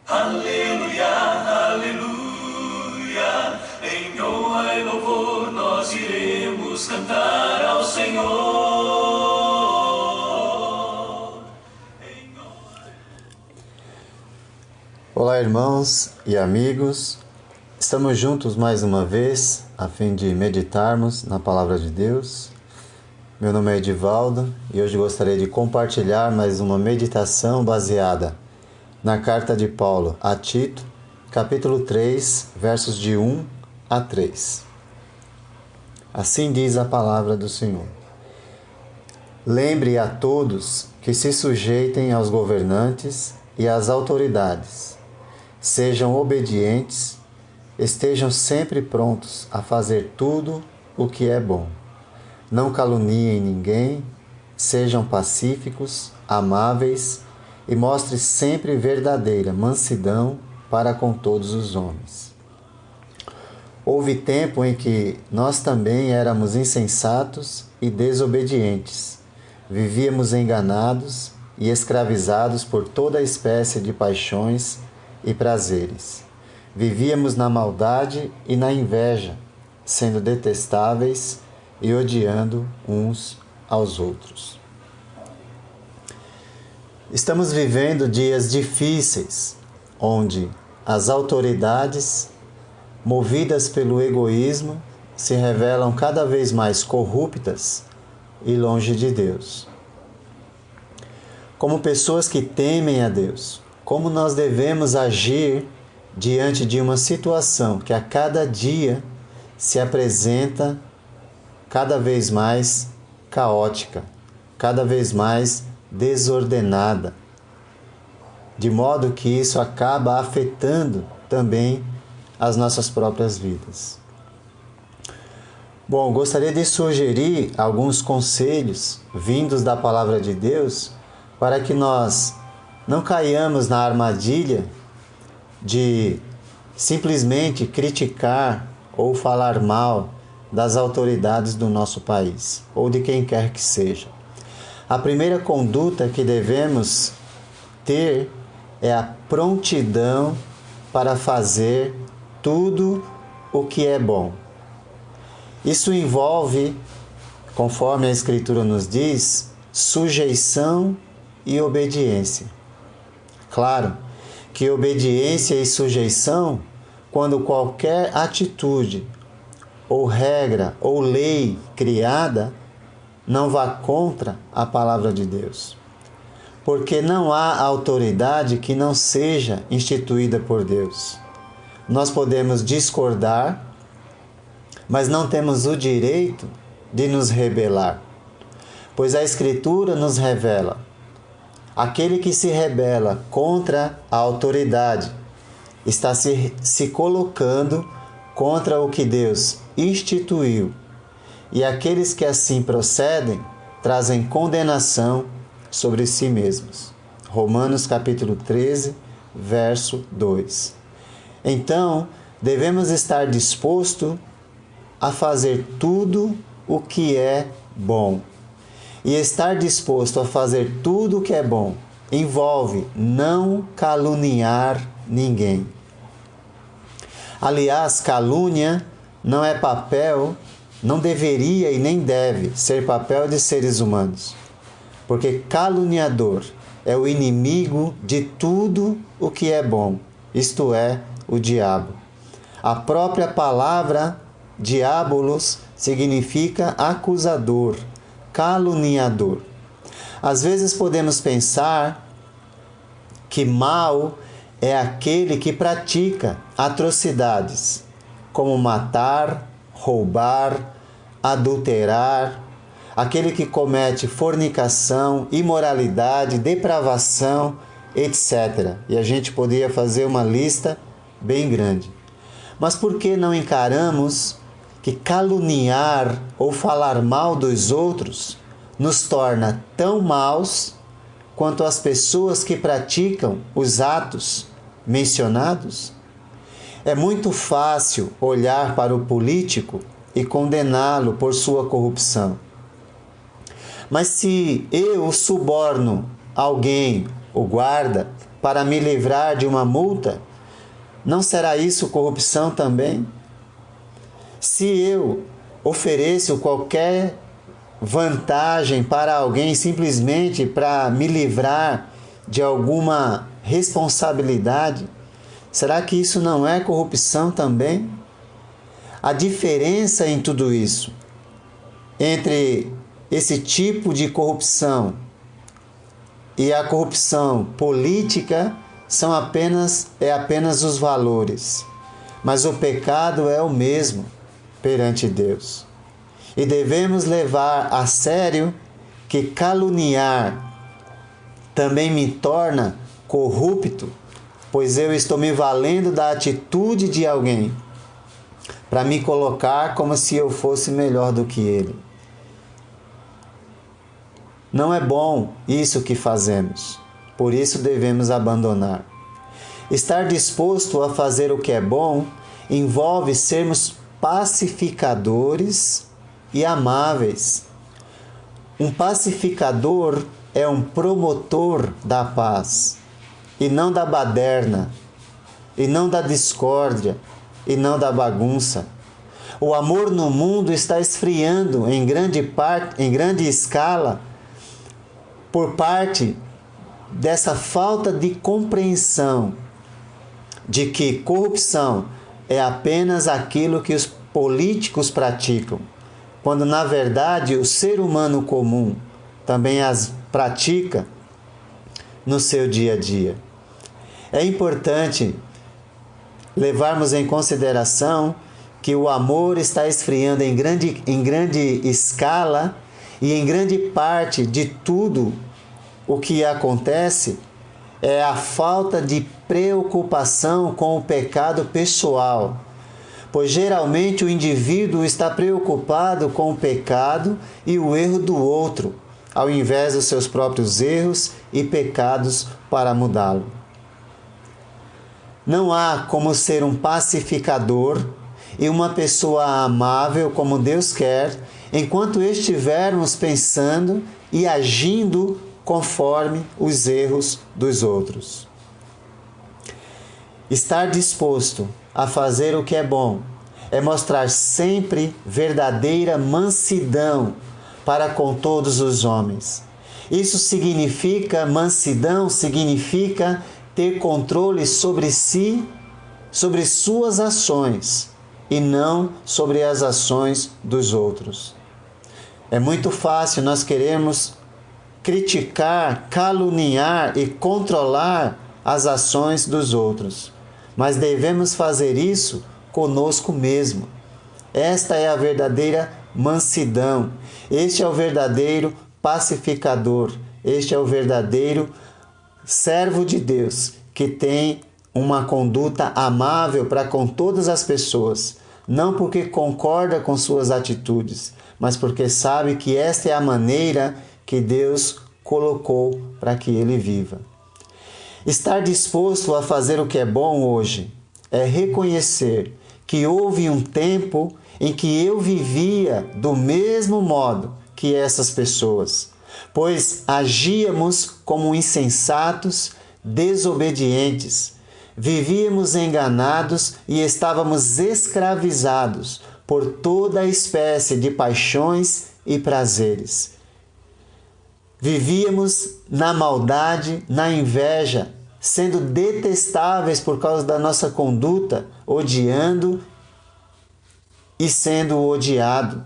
Aleluia, aleluia, em honra e louvor nós iremos cantar ao Senhor. Olá, irmãos e amigos, estamos juntos mais uma vez a fim de meditarmos na Palavra de Deus. Meu nome é Edivaldo e hoje gostaria de compartilhar mais uma meditação baseada na carta de Paulo a Tito, capítulo 3, versos de 1 a 3. Assim diz a palavra do Senhor. Lembre a todos que se sujeitem aos governantes e às autoridades. Sejam obedientes, estejam sempre prontos a fazer tudo o que é bom. Não caluniem ninguém, sejam pacíficos, amáveis e mostre sempre verdadeira mansidão para com todos os homens. Houve tempo em que nós também éramos insensatos e desobedientes. Vivíamos enganados e escravizados por toda espécie de paixões e prazeres. Vivíamos na maldade e na inveja, sendo detestáveis e odiando uns aos outros. Estamos vivendo dias difíceis, onde as autoridades, movidas pelo egoísmo, se revelam cada vez mais corruptas e longe de Deus. Como pessoas que temem a Deus, como nós devemos agir diante de uma situação que a cada dia se apresenta cada vez mais caótica, cada vez mais desordenada, de modo que isso acaba afetando também as nossas próprias vidas. Bom, gostaria de sugerir alguns conselhos vindos da Palavra de Deus para que nós não caiamos na armadilha de simplesmente criticar ou falar mal das autoridades do nosso país ou de quem quer que seja. A primeira conduta que devemos ter é a prontidão para fazer tudo o que é bom. Isso envolve, conforme a Escritura nos diz, sujeição e obediência. Claro que obediência e sujeição, quando qualquer atitude, ou regra, ou lei criada, não vá contra a palavra de Deus. Porque não há autoridade que não seja instituída por Deus. Nós podemos discordar, mas não temos o direito de nos rebelar. Pois a Escritura nos revela: aquele que se rebela contra a autoridade está se colocando contra o que Deus instituiu. E aqueles que assim procedem trazem condenação sobre si mesmos. Romanos capítulo 13, verso 2. Então, devemos estar dispostos a fazer tudo o que é bom. E estar disposto a fazer tudo o que é bom envolve não caluniar ninguém. Aliás, calúnia não é papel, não deveria e nem deve ser papel de seres humanos, porque caluniador é o inimigo de tudo o que é bom, isto é, o diabo. A própria palavra diabolos significa acusador, caluniador. Às vezes podemos pensar que mal é aquele que pratica atrocidades, como matar, roubar, adulterar, aquele que comete fornicação, imoralidade, depravação, etc. E a gente poderia fazer uma lista bem grande. Mas por que não encaramos que caluniar ou falar mal dos outros nos torna tão maus quanto as pessoas que praticam os atos mencionados? É muito fácil olhar para o político e condená-lo por sua corrupção. Mas se eu suborno alguém, o guarda, para me livrar de uma multa, não será isso corrupção também? Se eu ofereço qualquer vantagem para alguém simplesmente para me livrar de alguma responsabilidade, será que isso não é corrupção também? A diferença em tudo isso, entre esse tipo de corrupção e a corrupção política, é apenas os valores. Mas o pecado é o mesmo perante Deus. E devemos levar a sério que caluniar também me torna corrupto, pois eu estou me valendo da atitude de alguém para me colocar como se eu fosse melhor do que ele. Não é bom isso que fazemos, por isso devemos abandonar. Estar disposto a fazer o que é bom envolve sermos pacificadores e amáveis. Um pacificador é um promotor da paz, e não da baderna, e não da discórdia, e não da bagunça. O amor no mundo está esfriando em grande escala por parte dessa falta de compreensão de que corrupção é apenas aquilo que os políticos praticam, quando na verdade o ser humano comum também as pratica no seu dia a dia. É importante levarmos em consideração que o amor está esfriando em grande escala e em grande parte de tudo o que acontece é a falta de preocupação com o pecado pessoal, pois geralmente o indivíduo está preocupado com o pecado e o erro do outro, ao invés dos seus próprios erros e pecados para mudá-lo. Não há como ser um pacificador e uma pessoa amável como Deus quer, enquanto estivermos pensando e agindo conforme os erros dos outros. Estar disposto a fazer o que é bom é mostrar sempre verdadeira mansidão para com todos os homens. Isso significa, mansidão significa ter controle sobre si, sobre suas ações e não sobre as ações dos outros. É muito fácil nós queremos criticar, caluniar e controlar as ações dos outros, mas devemos fazer isso conosco mesmo. Esta é a verdadeira mansidão, este é o verdadeiro pacificador, este é o verdadeiro servo de Deus, que tem uma conduta amável para com todas as pessoas, não porque concorda com suas atitudes, mas porque sabe que esta é a maneira que Deus colocou para que ele viva. Estar disposto a fazer o que é bom hoje é reconhecer que houve um tempo em que eu vivia do mesmo modo que essas pessoas, pois agíamos como insensatos, desobedientes, vivíamos enganados e estávamos escravizados por toda a espécie de paixões e prazeres. Vivíamos na maldade, na inveja, sendo detestáveis por causa da nossa conduta, odiando e sendo odiado.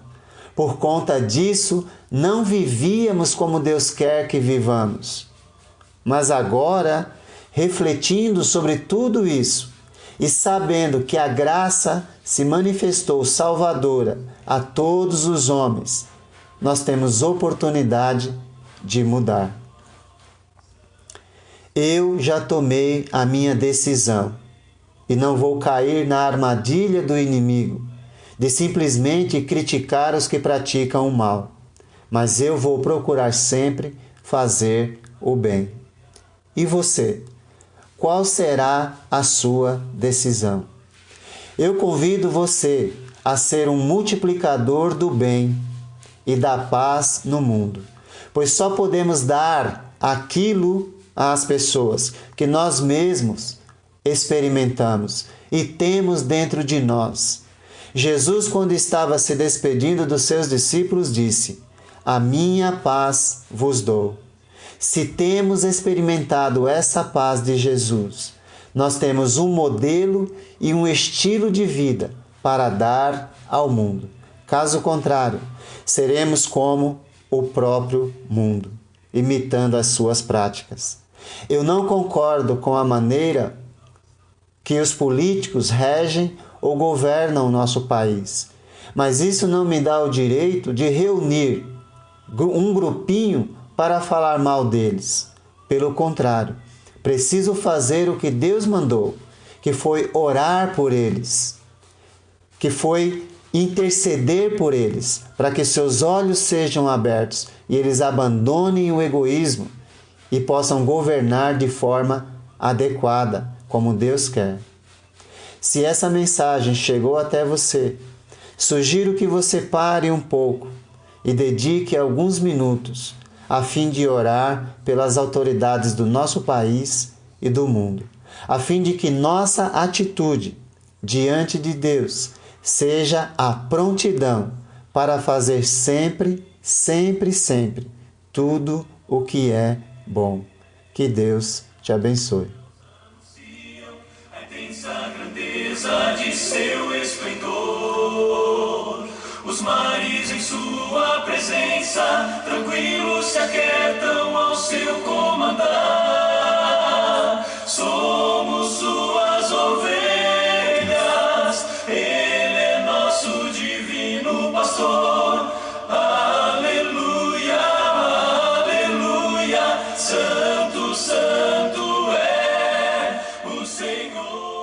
Por conta disso, não vivíamos como Deus quer que vivamos. Mas agora, refletindo sobre tudo isso e sabendo que a graça se manifestou salvadora a todos os homens, nós temos oportunidade de mudar. Eu já tomei a minha decisão e não vou cair na armadilha do inimigo de simplesmente criticar os que praticam o mal, mas eu vou procurar sempre fazer o bem. E você? Qual será a sua decisão? Eu convido você a ser um multiplicador do bem e da paz no mundo, pois só podemos dar aquilo às pessoas que nós mesmos experimentamos e temos dentro de nós. Jesus, quando estava se despedindo dos seus discípulos, disse: "A minha paz vos dou." Se temos experimentado essa paz de Jesus, nós temos um modelo e um estilo de vida para dar ao mundo. Caso contrário, seremos como o próprio mundo, imitando as suas práticas. Eu não concordo com a maneira que os políticos regem ou governam o nosso país, mas isso não me dá o direito de reunir um grupinho para falar mal deles. Pelo contrário, preciso fazer o que Deus mandou, que foi orar por eles, que foi interceder por eles, para que seus olhos sejam abertos e eles abandonem o egoísmo e possam governar de forma adequada, como Deus quer. Se essa mensagem chegou até você, sugiro que você pare um pouco e dedique alguns minutos a fim de orar pelas autoridades do nosso país e do mundo, a fim de que nossa atitude diante de Deus seja a prontidão para fazer sempre, sempre, sempre tudo o que é bom. Que Deus te abençoe. A intensa grandeza de seu esplendor, os mares em sua presença, tranquilos se aquietam ao seu comandar. Somos suas ovelhas, Ele é nosso divino pastor. Aleluia, aleluia, santo, santo é o Senhor.